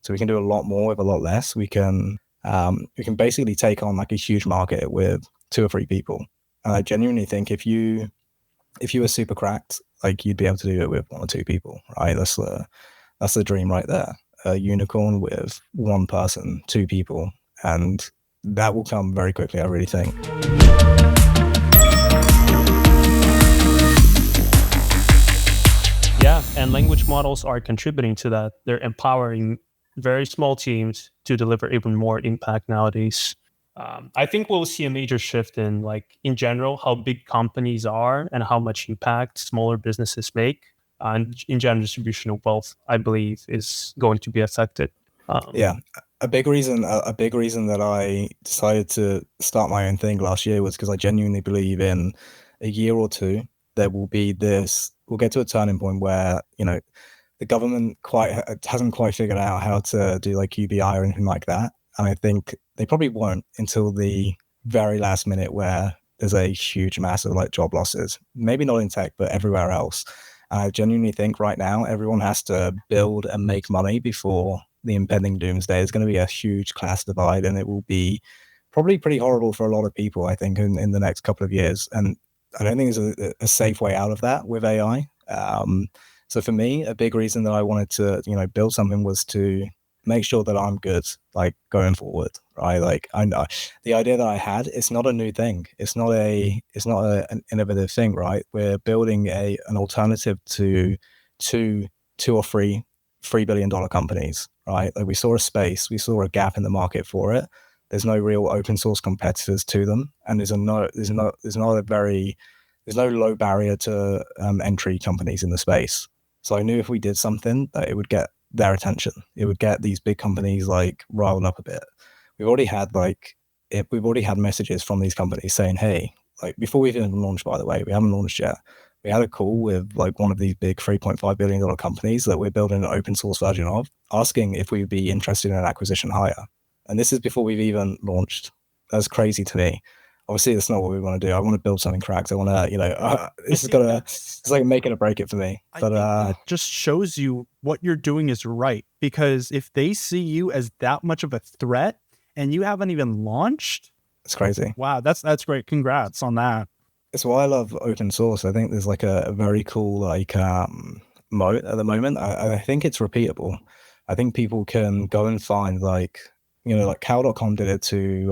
So we can do a lot more with a lot less. We can basically take on like a huge market with 2 or 3 people. And I genuinely think if you were super cracked, like you'd be able to do it with 1 or 2 people, right? That's the dream right there. A unicorn with 1 person, 2 people, and that will come very quickly, I really think. Yeah, and language models are contributing to that. They're empowering very small teams to deliver even more impact nowadays. I think we'll see a major shift in, like, in general, how big companies are and how much impact smaller businesses make. And in general, distribution of wealth, I believe, is going to be affected. Yeah, a big reason that I decided to start my own thing last year was because I genuinely believe in a year or 2 there will be we'll get to a turning point where the government hasn't quite figured out how to do like UBI or anything like that, and I think they probably won't until the very last minute where there's a huge massive like job losses. Maybe not in tech, but everywhere else. And I genuinely think right now everyone has to build and make money before the impending doomsday. Is going to be a huge class divide, and it will be probably pretty horrible for a lot of people, I think, in the next couple of years. And I don't think there's a safe way out of that with AI. So for me, a big reason that I wanted to, build something was to make sure that I'm good, like going forward, right? Like I know the idea that I had, it's not a new thing. It's not an innovative thing, right? We're building an alternative to two or three $3 billion companies, right? Like we saw a gap in the market for it. There's no real open source competitors to them, and there's no low barrier to entry companies in the space. So I knew if we did something that it would get their attention. It would get these big companies like riled up a bit. We've already had messages from these companies saying, hey, like before we've even launched, by the way, we haven't launched yet. We had a call with like one of these big $3.5 billion companies that we're building an open source version of, asking if we would be interested in an acquisition hire. And this is before we've even launched. That's crazy to me. Obviously, that's not what we want to do. I want to build something cracked. I want to, it's like make it or break it for me. But that just shows you what you're doing is right. Because if they see you as that much of a threat and you haven't even launched, it's crazy. Wow, that's great. Congrats on that. It's why I love open source. I think there's like a very cool like moat at the moment. I think it's repeatable. I think people can go and find like Cal.com did it to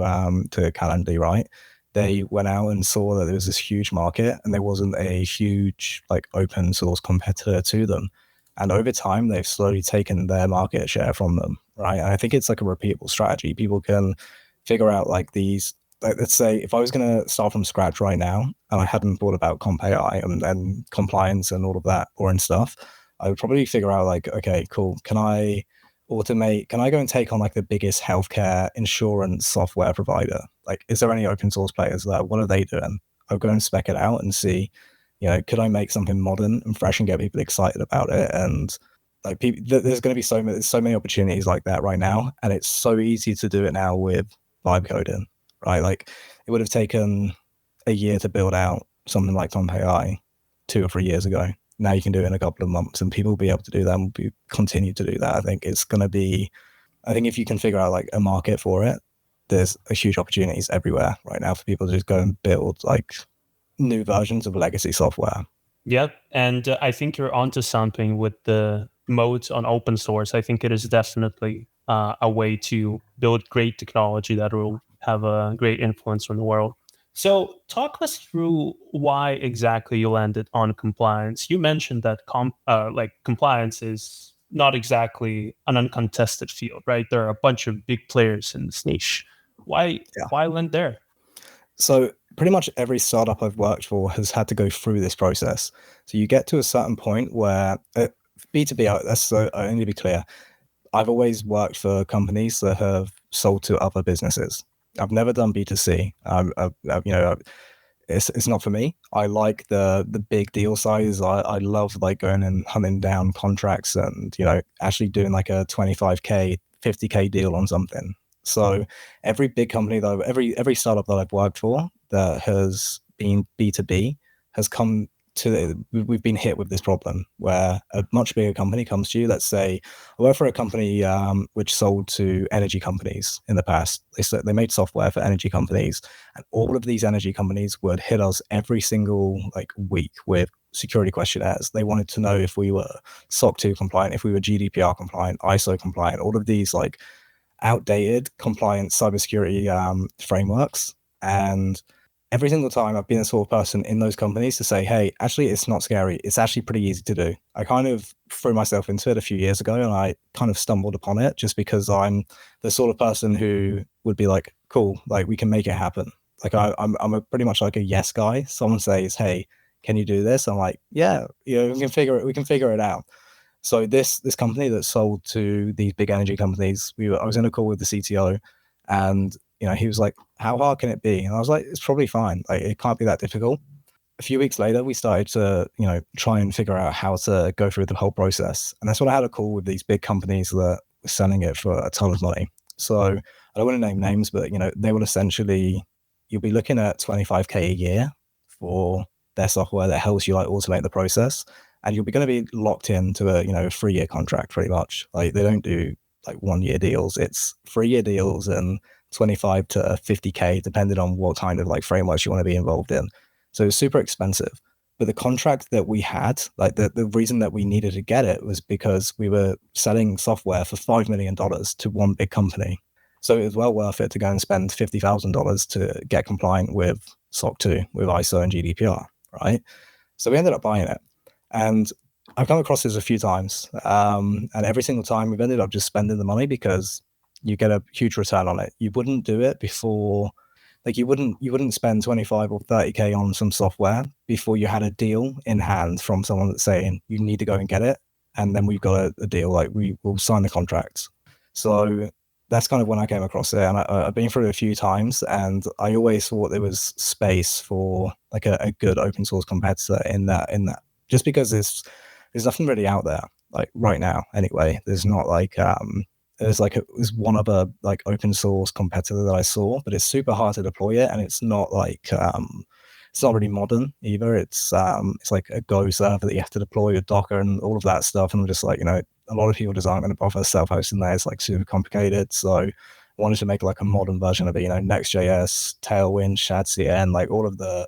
Calendly, right? They went out and saw that there was this huge market and there wasn't a huge like open source competitor to them. And over time, they've slowly taken their market share from them, right? And I think it's like a repeatable strategy. People can figure out like these, like, let's say if I was going to start from scratch right now and I hadn't thought about CompAI and compliance and all of that boring stuff, I would probably figure out like, okay, cool. Can I go and take on like the biggest healthcare insurance software provider? Like, is there any open source players there? What are they doing? I'll go and spec it out and see, could I make something modern and fresh and get people excited about it? And like there's going to be so many opportunities like that right now. And it's so easy to do it now with vibe coding, right? Like it would have taken a year to build out something like CompAI 2 or 3 years ago. Now you can do it in a couple of months, and people will be able to do that and will continue to do that. I think if you can figure out like a market for it, there's a huge opportunities everywhere right now for people to just go and build like new versions of legacy software. Yep. And I think you're onto something with the modes on open source. I think it is definitely a way to build great technology that will have a great influence on the world. So talk us through why exactly you landed on compliance. You mentioned that compliance is not exactly an uncontested field, right? There are a bunch of big players in this niche. Why land there? So pretty much every startup I've worked for has had to go through this process. So you get to a certain point where B2B, I need to be clear. I've always worked for companies that have sold to other businesses. I've never done B2C. It's not for me. I like the big deal size. I love like going and hunting down contracts and actually doing like a 25K, 50K deal on something. So every big company every startup that I've worked for that has been B2B has come we've been hit with this problem where a much bigger company comes to you. Let's say I work for a company which sold to energy companies in the past. They made software for energy companies, and all of these energy companies would hit us every single week with security questionnaires. They wanted to know if we were SOC 2 compliant, if we were GDPR compliant, ISO compliant, all of these outdated compliant cybersecurity frameworks. And every single time I've been the sort of person in those companies to say, hey, actually, it's not scary. It's actually pretty easy to do. I kind of threw myself into it a few years ago, and I kind of stumbled upon it just because I'm the sort of person who would be like, cool, we can make it happen. I'm pretty much like a yes guy. Someone says, hey, can you do this? I'm like, yeah, we can figure it out. So this company that sold to these big energy companies, I was in a call with the CTO, and he was like, how hard can it be? And I was like, it's probably fine. It can't be that difficult. A few weeks later, we started to try and figure out how to go through the whole process. And that's when I had a call with these big companies that were selling it for a ton of money. So I don't want to name names, but they will essentially, you'll be looking at $25K a year for their software that helps you automate the process. And you'll be going to be locked into a 3-year contract pretty much. They don't do 1-year deals. It's 3-year deals and 25 to 50K, depending on what kind of frameworks you want to be involved in. So it's super expensive. But the contract that we had, the reason that we needed to get it was because we were selling software for $5 million to one big company. So it was well worth it to go and spend $50,000 to get compliant with SOC 2, with ISO and GDPR, right? So we ended up buying it. And I've come across this a few times. And every single time we've ended up just spending the money because you get a huge return on it. You wouldn't do it before, you wouldn't spend 25 or 30K on some software before you had a deal in hand from someone that's saying you need to go and get it. And then we've got a deal, we will sign the contracts. So that's kind of when I came across it. And I've been through it a few times, and I always thought there was space for a good open source competitor in that, just because there's nothing really out there right now. Anyway, there's not there's one other open source competitor that I saw, but it's super hard to deploy it, and it's not it's not really modern either. It's like a Go server that you have to deploy with Docker and all of that stuff. And I'm just a lot of people just aren't going to bother self-hosting there. It's super complicated. So I wanted to make a modern version of it. Next.js, Tailwind, ShadCN,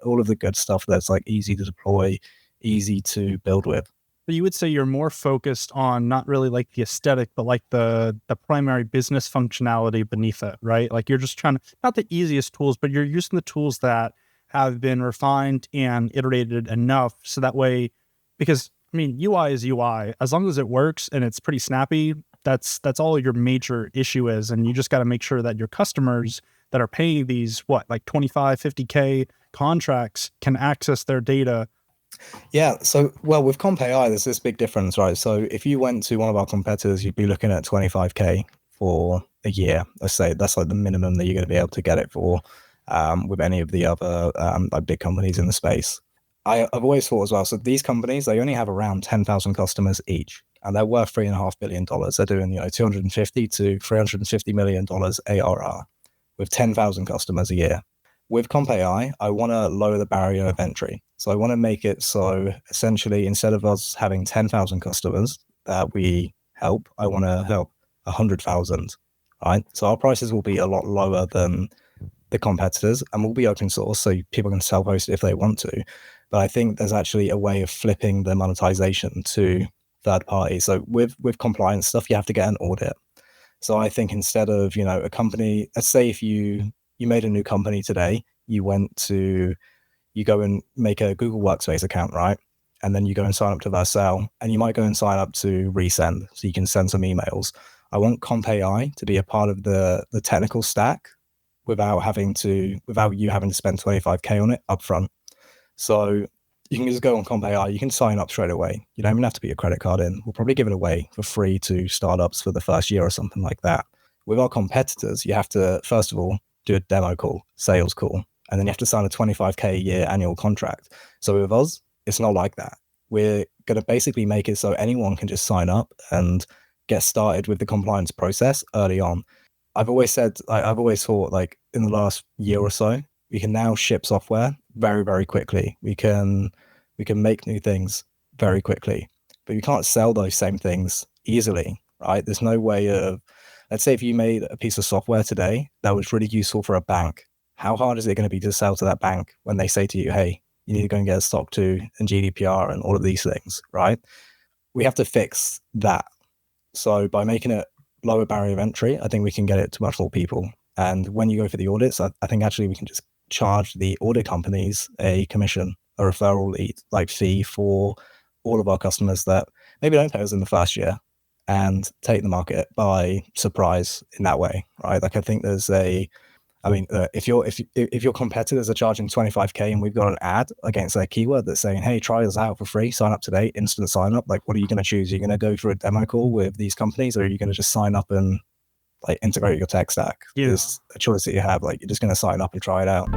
all of the good stuff that's easy to deploy, easy to build with. But you would say you're more focused on not really the aesthetic, but the primary business functionality beneath it, right? You're just trying to, not the easiest tools, but you're using the tools that have been refined and iterated enough so that way, because UI is UI. As long as it works and it's pretty snappy, that's all your major issue is. And you just got to make sure that your customers that are paying these, 25, 50K contracts can access their data. Yeah. So, with CompAI, there's this big difference, right? So if you went to one of our competitors, you'd be looking at 25K for a year. Let's say that's the minimum that you're going to be able to get it for with any of the other big companies in the space. I've always thought as well, so these companies, they only have around 10,000 customers each, and they're worth $3.5 billion. They're doing, $250 to $350 million ARR with 10,000 customers a year. With CompAI, I want to lower the barrier of entry. So I want to make it so essentially, instead of us having 10,000 customers that we help, I want to help 100,000, right? So our prices will be a lot lower than the competitors, and we'll be open source, so people can self-host it if they want to. But I think there's actually a way of flipping the monetization to third parties. So with compliance stuff, you have to get an audit. So I think instead of, a company, let's say if you made a new company today, you go and make a Google Workspace account, right? And then you go and sign up to Vercel, and you might go and sign up to Resend, so you can send some emails. I want CompAI to be a part of the technical stack without you having to spend 25K on it upfront. So you can just go on CompAI, you can sign up straight away. You don't even have to put your credit card in. We'll probably give it away for free to startups for the first year or something like that. With our competitors, you have to, first of all, do a demo call, sales call, and then you have to sign a 25K a year annual contract. So with us, it's not like that. We're going to basically make it so anyone can just sign up and get started with the compliance process early on. I've always thought in the last year or so, we can now ship software very, very quickly. We can We can make new things very quickly, but you can't sell those same things easily, right? There's no way of, let's say if you made a piece of software today that was really useful for a bank, how hard is it going to be to sell to that bank when they say to you, hey, you need to go and get a SOC 2 and GDPR and all of these things, right? We have to fix that. So by making it lower barrier of entry, I think we can get it to much more people. And when you go for the audits, I think actually we can just charge the audit companies a commission, a referral lead, like fee for all of our customers that maybe don't pay us in the first year, and take the market by surprise in that way, right? Like I think there's if your competitors are charging 25K and we've got an ad against their keyword that's saying, hey, try us out for free, sign up today, instant sign up. Like, what are you going to choose? Are you going to go for a demo call with these companies, or are you going to just sign up and like integrate your tech stack? Yeah. There's a choice that you have. Like, you're just going to sign up and try it out.